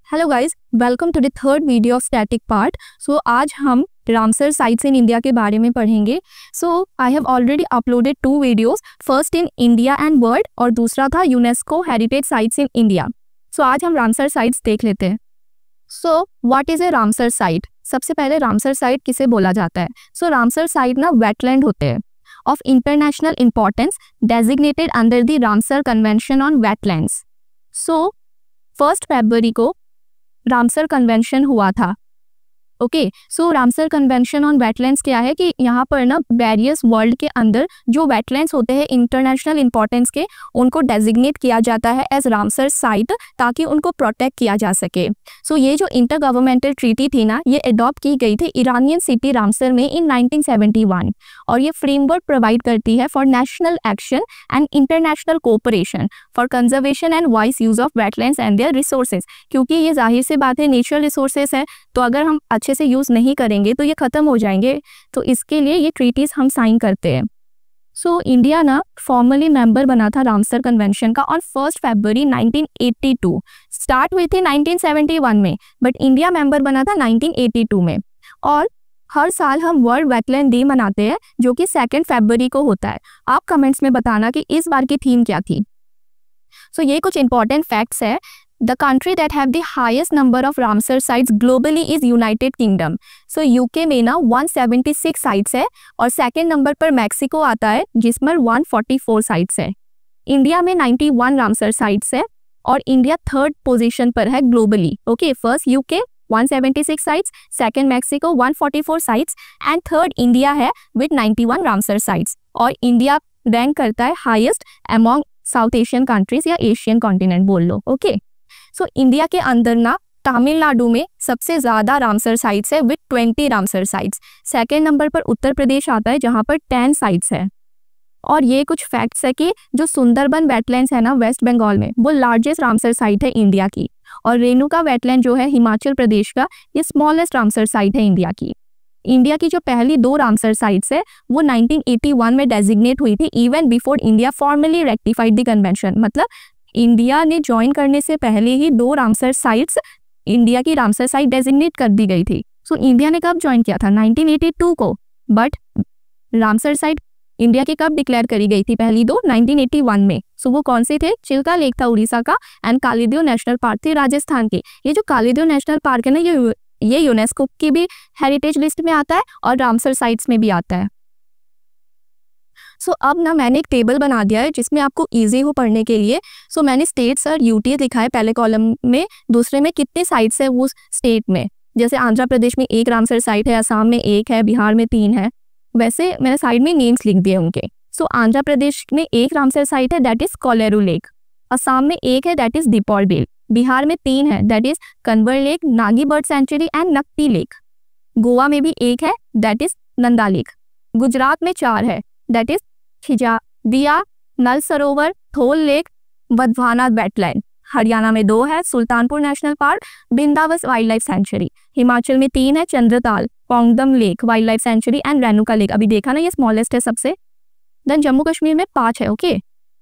Hello guys, welcome to the third video of static part. So आज हम Ramsar sites in India के बारे में पढ़ेंगे। So I have already uploaded 2 videos, first in India and world और दूसरा था UNESCO heritage sites in India. So आज हम रामसर साइट्स देख लेते हैं। So what is a Ramsar site? सबसे पहले रामसर साइट किसे बोला जाता है? सो रामसर साइट ना वेटलैंड होते हैं of international importance designated under the Ramsar convention on wetlands. So 1 फरवरी को रामसर कन्वेंशन हुआ था। Okay, so Ramsar convention on wetlands क्या है कि यहाँ पर ना वेरियस वर्ल्ड के अंदर जो वेटलैंड्स होते हैं इंटरनेशनल इंपॉर्टेंस के, उनको डेजिग्नेट किया जाता है एज रामसर साइट ताकि उनको प्रोटेक्ट किया जा सके। सो ये जो इंटर गवर्नमेंटल ट्रीटी थी ना, ये अडॉप्ट की गई थी ईरानियन सिटी रामसर में इन 1971 और ये फ्रेमवर्क प्रोवाइड करती है for national action and international cooperation for conservation and wise use of wetlands and their resources. क्योंकि ये जाहिर सी बात है नेचुरल रिसोर्सेज है, तो अगर हम अच्छे से यूज नहीं करेंगे तो ये खत्म हो जाएंगे, तो इसके लिए ये ट्रीटीज हम साइन करते हैं। सो इंडिया ना फॉर्मली मेंबर बना था रामसर कन्वेंशन का ऑन 1 फरवरी 1982। स्टार्ट हुई थी 1971 में, बट इंडिया मेंबर बना था 1982 में। और हर साल हम वर्ल्ड वेटलैंड डे मनाते हैं जो कि 2 फरवरी को होता है। आप कमेंट्स में बताना कि इस बार की थीम क्या थी। सो ये कुछ इंपॉर्टेंट फैक्ट्स है। The country that have the highest number of Ramsar sites globally is United Kingdom. So UK में ना 176 sites है और सेकेंड नंबर पर मैक्सिको आता है जिसमें 144 sites है। इंडिया में 91 रामसर sites है और इंडिया 3rd पोजीशन पर है globally. Okay, first UK 176 sites, second Mexico 144 sites and third India है विद 91 रामसर sites। और इंडिया रैंक करता है highest among south Asian countries या एशियन कॉन्टिनेंट बोल लो। ओके, सो इंडिया के अंदर ना तमिलनाडु में सबसे ज्यादा रामसर साइट्स है with 20 Ramsar sites. Second number पर उत्तर प्रदेश आता है जहां पर 10 साइट्स है। और ये कुछ फैक्ट्स है कि जो सुंदरबन वेटलैंड्स है ना वेस्ट बंगाल में, वो लार्जेस्ट रामसर साइट है इंडिया की। और रेणुका वेटलैंड जो है हिमाचल प्रदेश का, ये स्मॉलेस्ट रामसर साइट है इंडिया की। इंडिया की जो पहली 2 रामसर साइट्स है वो 1981 में डेजिग्नेट हुई थी, even before India formally rectified the convention. मतलब इंडिया ने ज्वाइन करने से पहले ही 2 रामसर साइट्स इंडिया की रामसर साइट डेजिग्नेट कर दी गई थी। सो इंडिया ने कब ज्वाइन किया था? 1982 को। बट रामसर साइट इंडिया की कब डिक्लेयर करी गई थी? पहली 2 1981 में। सो वो कौन से थे? चिल्का लेक था उड़ीसा का एंड कालीदेव नेशनल पार्क थी राजस्थान के। ये जो कालीदेव नेशनल पार्क है ना, ये यूनेस्को की भी हेरिटेज लिस्ट में आता है और रामसर साइट्स में भी आता है। सो अब ना मैंने एक टेबल बना दिया है जिसमें आपको इजी हो पढ़ने के लिए। सो मैंने स्टेट्स और यूटी लिखा है पहले कॉलम में, दूसरे में कितने साइट्स है वो स्टेट में। जैसे आंध्र प्रदेश में 1 रामसर साइट है, असम में 1 है, बिहार में 3 है। वैसे मैंने साइड में नेम्स लिख दिए उनके। सो आंध्र प्रदेश में 1 रामसर साइट है, that is Kolleru lake. Assam में 1 है, दैट इज दीपौर बेल। बिहार में 3 है, that is Kanwar lake, Nagi bird sanctuary and Nakti lake. Goa में भी 1 है, that is Nanda lake. Gujarat में 4 है, that is Khijadiya, Nal Sarovar, Thol lake, Wadhvana wetland. Haryana में 2 है, Sultanpur national park, Bhindawas wildlife sanctuary. Himachal में 3 है, Chandratal, Pong dam lake wildlife sanctuary and Renuka lake. अभी देखा ना, ये स्मॉलेस्ट है सबसे। देन जम्मू कश्मीर में 5 है। Okay,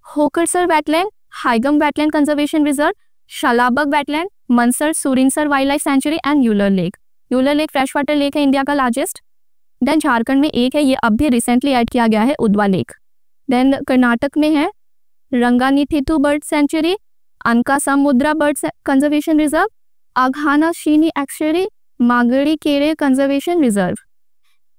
Hokersar wetland, Hygam wetland conservation reserve, Shallabugh wetland, Mansar Surinsar wildlife sanctuary and Wular lake. Wular lake fresh water lake है इंडिया का लार्जेस्ट। देन झारखंड में 1 है, ये अब भी रिसेंटली ऐड किया गया है, उद्वा लेक। देन कर्नाटक में है Ranganathittu bird sanctuary, Ankasamudra bird conservation reserve, Aghanashini एक्चुरी, मागड़ी केरे कंजर्वेशन रिजर्व।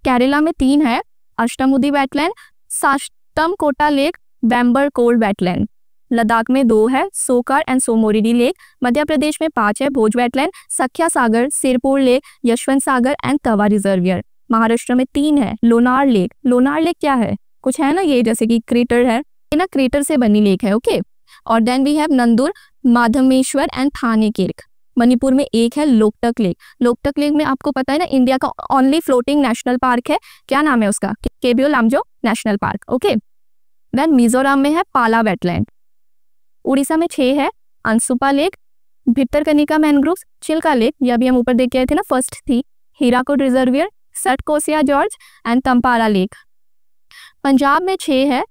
केरला में 3 है, Ashtamudi wetland, Sasthamkotta lake, बैम्बर कोल्ड वेटलैंड। लद्दाख में 2 है, सोकार एंड सोमोरिडी लेक। मध्य प्रदेश में 5 है, Bhoj wetland, Sakhya Sagar, Sirpur lake, Yashwant Sagar and Tawa reservoir. Maharashtra में 3 है, लोनार लेक। लोनार लेक क्या है? कुछ है ना, ये जैसे कि क्रेटर है, ये ना क्रेटर से बनी लेक है। ओके, और then we have Nandur, Madhmeshwar and थाने केरक। मणिपुर में 1 है, लोकटक लेक। लोकटक लेक में आपको पता है ना, इंडिया का ओनली फ्लोटिंग नेशनल पार्क है। क्या नाम है उसका? Keibul Lamjao national park. Okay, then Mizoram में है पाला वेटलैंड। उड़ीसा में 6 है, Ansupa lake, Bhitarkanika mangroves, Chilika lake, ये अभी हम ऊपर देख के आए थे ना, फर्स्ट थी, Hirakud reservoir, Satkosia gorge and Tampara lake. Punjab में 6 है,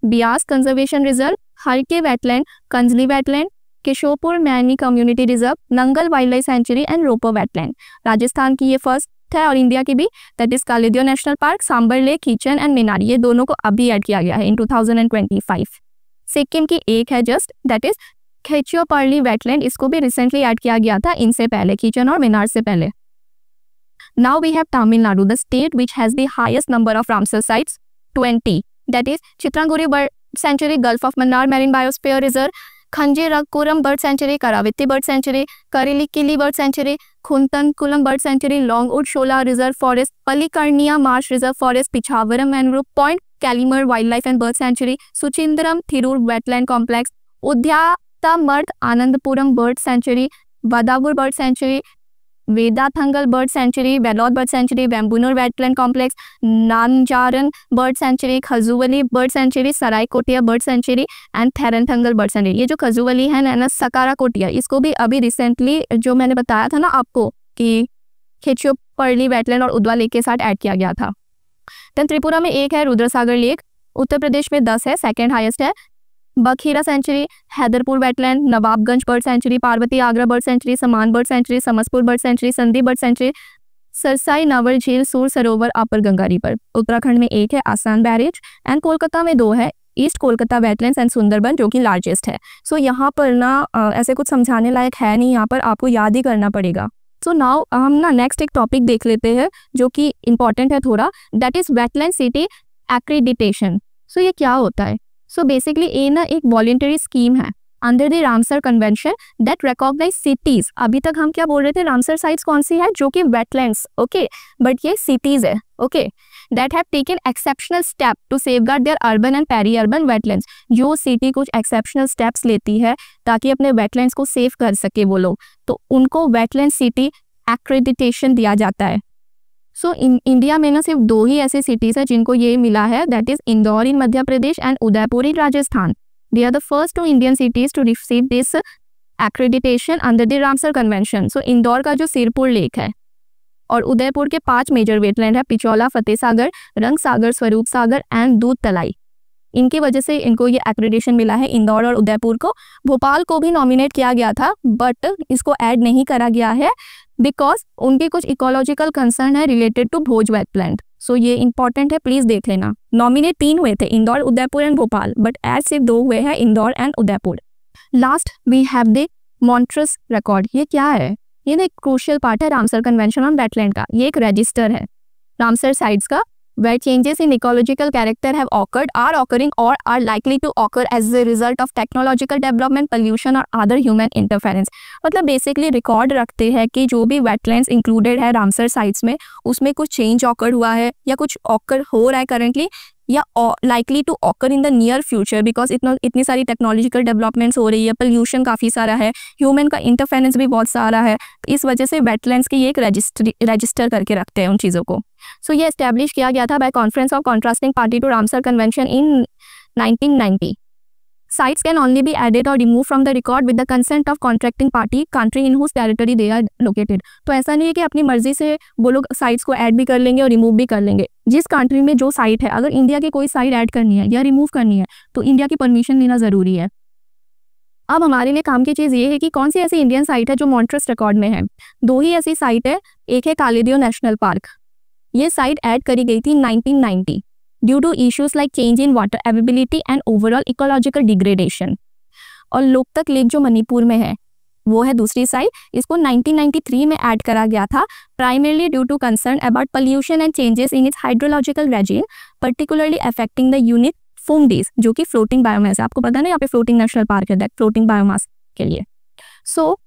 Beas conservation reserve, Harike wetland, Kanjli wetland, Keshopur Miani community reserve, Nangal wildlife sanctuary and Ropar wetland. Rajasthan की ये फर्स्ट है और इंडिया की भी, that is Keoladeo national park, Sambhar lake, Khichan and Menar, ये दोनों को अभी ऐड किया गया है इन 2025। सिक्किम की एक है जस्ट, दैट इज खेचियोपर्ली वेटलैंड, इसको भी रिसेंटली ऐड किया गया था इनसे पहले, कीचन और मिनार से पहले। Now we have Tamil Nadu, the state which has the highest number of Ramsar sites 20, that is Chitrangudi bird sanctuary, gulf of Mannar marine biosphere reserve, Kanjirankulam bird sanctuary, Karaivetti bird sanctuary, Karikili bird sanctuary, Koonthankulam bird sanctuary, Longwood Shola reserve forest, Pallikaranai marsh reserve forest, Pichavaram mangrove point, Calimere wildlife and bird sanctuary, Suchindram Theroor wetland complex, Udhayamarthandapuram bird sanctuary, Vaduvur bird century, वेदाथंगल bird sanctuary, Vellode bird sanctuary, Vembannur wetland complex, Nanjarayan bird sanctuary, Kazhuveli bird sanctuary, Sakkarakottai bird sanctuary and Theerthangal bird sanctuary. ये जो खजुवली है ना सकाराकोटिया, इसको भी अभी recently जो मैंने बताया था ना आपको कि खेचियोपर्ली वेटलैंड और उद्वा लेक के साथ ऐड किया गया था। देन त्रिपुरा में एक है रुद्रसागर लेक, उत्तर प्रदेश में 10 है, सेकेंड हाईएस्ट है, Bakhira sanctuary, Haiderpur wetland, Nawabganj bird sanctuary, Parvati आगरा bird sanctuary, Saman bird sanctuary, Samaspur bird sanctuary, Sandi bird sanctuary, Sarsai Nawar Jheel, Sur सरोवर, अपर गंगा रिवर। उत्तराखंड में एक है, आसान बैरेज, एंड कोलकाता में 2 है, east Kolkata wetlands and Sundarban, जो कि लार्जेस्ट है। सो यहाँ पर ना ऐसे कुछ समझाने लायक है नहीं, यहाँ पर आपको याद ही करना पड़ेगा। सो नाउ हम ना नेक्स्ट एक टॉपिक देख लेते हैं जो कि इंपॉर्टेंट है थोड़ा, that is wetland city accreditation. So ये क्या होता है? सो बेसिकली ये ना एक वॉलंटरी स्कीम है under the Ramsar convention that recognise cities. अभी तक हम क्या बोल रहे थे, रामसर साइट्स कौन सी है, जो कि वेटलैंड्स, ओके, बट ये सिटीज है, okay, that have taken exceptional step to safeguard their urban and peri urban wetlands. जो सिटी कुछ एक्सेप्शनल स्टेप्स लेती है ताकि अपने वेटलैंड्स को सेफ कर सके वो लोग, तो उनको वेटलैंड सिटी एक्रेडिटेशन दिया जाता है। सो इंडिया में ना सिर्फ 2 ही ऐसे सिटीज है जिनको ये मिला है, that is Indore in Madhya Pradesh and Udaipur in Rajasthan. They are the first 2 Indian cities to receive this accreditation under the Ramsar convention. So Indore का जो सिरपुर लेक है और उदयपुर के 5 मेजर वेटलैंड है, पिचौला, फतेह सागर, रंग सागर, स्वरूप सागर एंड दूध तलाई। इनकी वजह से इनको ये एक्रेडिटेशन मिला है, इंदौर और उदयपुर को। भोपाल को भी नॉमिनेट किया गया था बट इसको ऐड नहीं करा गया है बिकॉज उनके कुछ इकोलॉजिकल कंसर्न है रिलेटेड टू भोज वेटलैंड। सो ये इंपॉर्टेंट है, प्लीज देख लेना। नॉमिनेट 3 हुए थे, Indore, Udaipur and Bhopal, but add सिर्फ 2 हुए हैं, Indore and Udaipur. Last we have the Montreux record. ये क्या है? ये ना एक क्रूशियल पार्ट है रामसर कन्वेंशन ऑन वेटलैंड का। ये एक रजिस्टर है रामसर साइट्स का, where changes in ecological character have occurred, are occurring or are likely to occur as a result of technological development, pollution or other human interference। मतलब basically record रखते हैं कि जो भी वेटलैंड्स इंक्लूडेड है Ramsar sites में, उसमें कुछ चेंज ऑकर हुआ है या कुछ ऑकर हो रहा है करंटली या likely to occur in the near future, because इतनी सारी टेक्नोलॉजिकल डेवलपमेंट्स हो रही है, पोल्यूशन काफ़ी सारा है, ह्यूमन का इंटरफेरेंस भी बहुत सारा है। इस वजह से वेटलैंड्स की ये एक रजिस्टर करके रखते हैं उन चीज़ों को। सो ये एस्टैब्लिश किया गया था by conference of contrasting party to Ramsar convention in 1990। Sites can only be added or removed from the record with the consent of contracting party, country in whose territory they are located। तो ऐसा नहीं है कि अपनी मर्जी से वो लोग साइट्स को ऐड भी कर लेंगे और रिमूव भी कर लेंगे। जिस कंट्री में जो साइट है, अगर इंडिया की कोई साइट ऐड करनी है या रिमूव करनी है तो इंडिया की परमिशन लेना ज़रूरी है। अब हमारे लिए काम की चीज़ ये है कि कौन सी ऐसी इंडियन साइट है जो मॉन्ट्रस रिकॉर्ड में है। 2 ही ऐसी साइट है, एक है कालिदियो नेशनल पार्क। ये साइट ऐड करी गई थी 1990 due to issues like change in water availability and overall ecological degradation. और लोकतक लेक जो मणिपुर में है वो है दूसरी साइट, इसको 1993 में ऐड करा गया था, primarily due to concern about pollution and changes in its hydrological regime, particularly affecting the unit phumdis, जो कि फ्लोटिंग बायोमास है। आपको पता है ना, यहाँ पे फ्लोटिंग नेशनल पार्क है, दैट फ्लोटिंग बायोमास के लिए। सो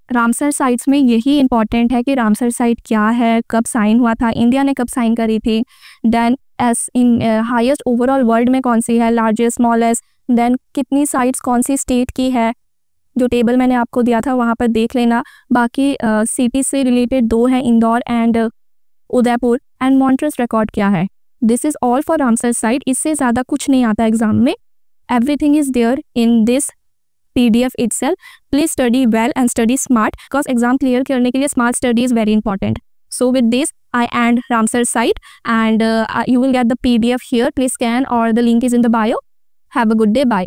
रामसर साइट्स में यही इंपॉर्टेंट है कि रामसर साइट क्या है, कब साइन हुआ था, इंडिया ने कब साइन करी थी, then as in highest overall world में कौन सी है, लार्जेस्ट, स्मॉलेस्ट, देन कितनी साइट्स कौन सी स्टेट की है। जो टेबल मैंने आपको दिया था वहाँ पर देख लेना। बाकी सिटी से रिलेटेड 2 हैं, Indore and Udaipur, and Montreux record क्या है। This is all for Ramsar site. इससे ज़्यादा कुछ नहीं आता एग्जाम में। Everything is there in this PDF itself। Please study well and study smart because exam clear करने के लिए smart study is very important। So with this I end Ramsar site and you will get the PDF here। Please scan or the link is in the bio। Have a good day। Bye।